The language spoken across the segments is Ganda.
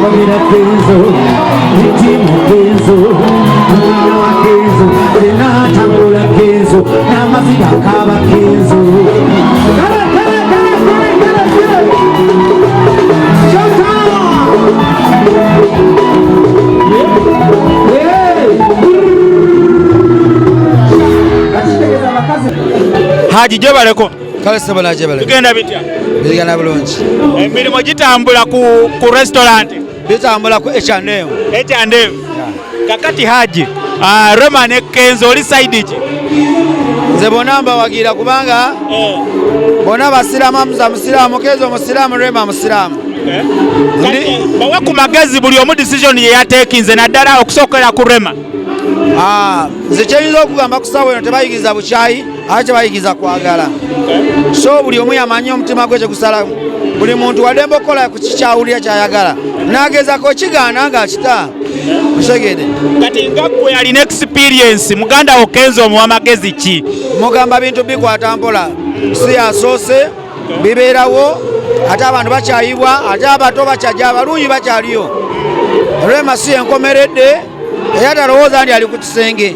Wabira Kenzo, Ritimo Kenzo, Mwana Kenzo, Renata Mula Kenzo, Namazida Kaba Kenzo. Haji jebaleko kale sabala jebale tugenda bitya bigana bulungi emirimu gitambula ku restaurant bitambula ku H&M kakati Haji Rema ne Kenzo oli side ki nze bona mbawagira kubanga bona basiramu Hamza musiramu Kenzo musiramu Rema musiramu bawe ku magezi buli omu decision ye yatekinze naddala okusookera ku Rema nze kyeyinza okugamba kusaba eno tebayigiza bukyayi ate tebayigiza kwagala so buli omu yamanyi omutima gwe kyegusalamu buli muntu wadde okukola ku kikyawulira kyayagala nagezako kigaana ng'akita mutegedde kati nga gwe alina experience muganda wo Kenzo omuwa magezi ki mugamba bintu bikwata mpola si yasoose bibeerawo ate abantu bakyayibwa ate abato bakyajja abalungi bakyaliyo Rema si enkomeredde era talowooza ndi ali ku kisenge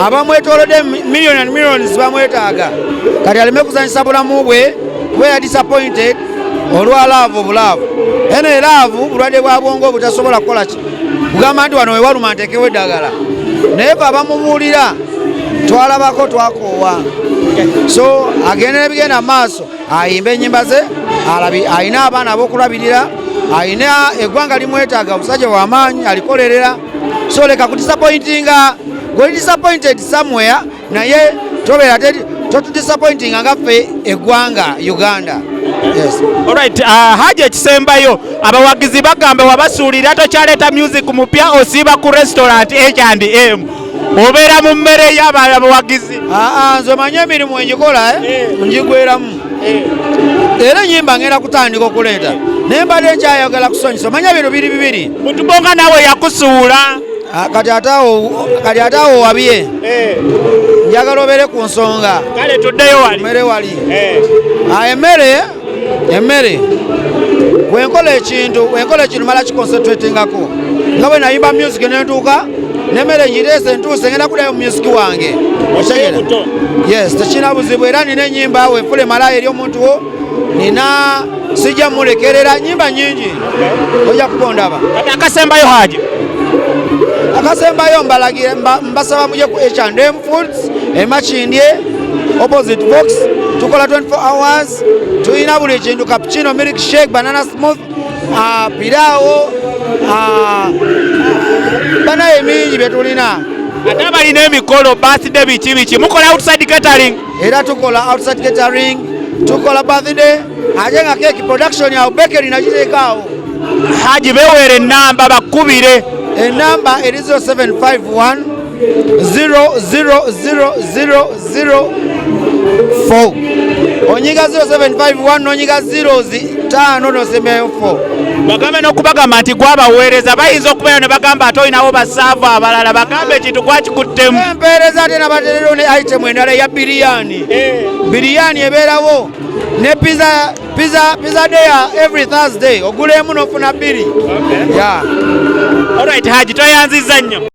abamwetoolodde millions bamwetaaga kati aleme kuzanyisa bulamu bwe kuba ya disappointed olwa laavu obulaavu ene laavu bulwadde bwa bwongo butasobola kukola ki kugamba nti wano wewaluma nteekewo eddagala naye fe abamubuulira twalabako twakoowa so agendera bigenda mu maaso ayimba ennyimba ze alina abaana ab'okulabirira alina eggwanga limwetaaga omusajja w'amaanyi alikolerera so leka kudisappointinga gwe disappointed somewhere naye tobeera totudisappointinga ngaffe eggwanga Uganda. Yes. Alright, Haji ekisembayo abawagizi bagamba wabasuulira tokyaleeta music mupya osiiba ku restaurant H&M obeera mu mmere y'abawagizi nze manyi emirimu engikola njigweramu era ennyimba ngenda kutandika okuleeta naye mbadde nkyayagala kusonyisa omanya bino biri bibiri mutubonga nawe yakusuula kati ate awo wabye njagala obeere ku nsonga kale tuddeyo mmere wali emmere wenkola ekintu mala kiconcentratingako nga bwe nayimba music nentuuka nemmere njiteese ntuuse ngenda kuddayo mu music wange okitegera yes tekina buzibu era nina ennyimba wenfula emalayo eri omuntu wo nina sijja mulekerera nnyimba nyingi ojja kukondaba kati akasembayo Haji akasembayo mbasaba muje ku H&M Foods emakindye opposite box tukola 24 hours tulina buli kintu cappuccino milkshake banana smooth piraawo banaye mingi byetulina ate balina emikolo birthday biki mukola outside catering era tukola outside catering tukola birthday ate nga cake production yawo bakery nagiteekaawo Haji beweere enamba bakubire enamba eri 0751 00004 onyiga 0751 nonyiga 05 nosembeyo 4 bagambe n'okubagamba nti gwabaweereza bayinza okubeera ne bagamba ate olinawo basaavu abalala bagambe ekintu gwakikuttemu empeereza ate nabaterero ne item endala eya biriyani ebeerawo ne pizza day every Thursday ogulemu n'ofuna 2 Alright Haji toyanziza nnyo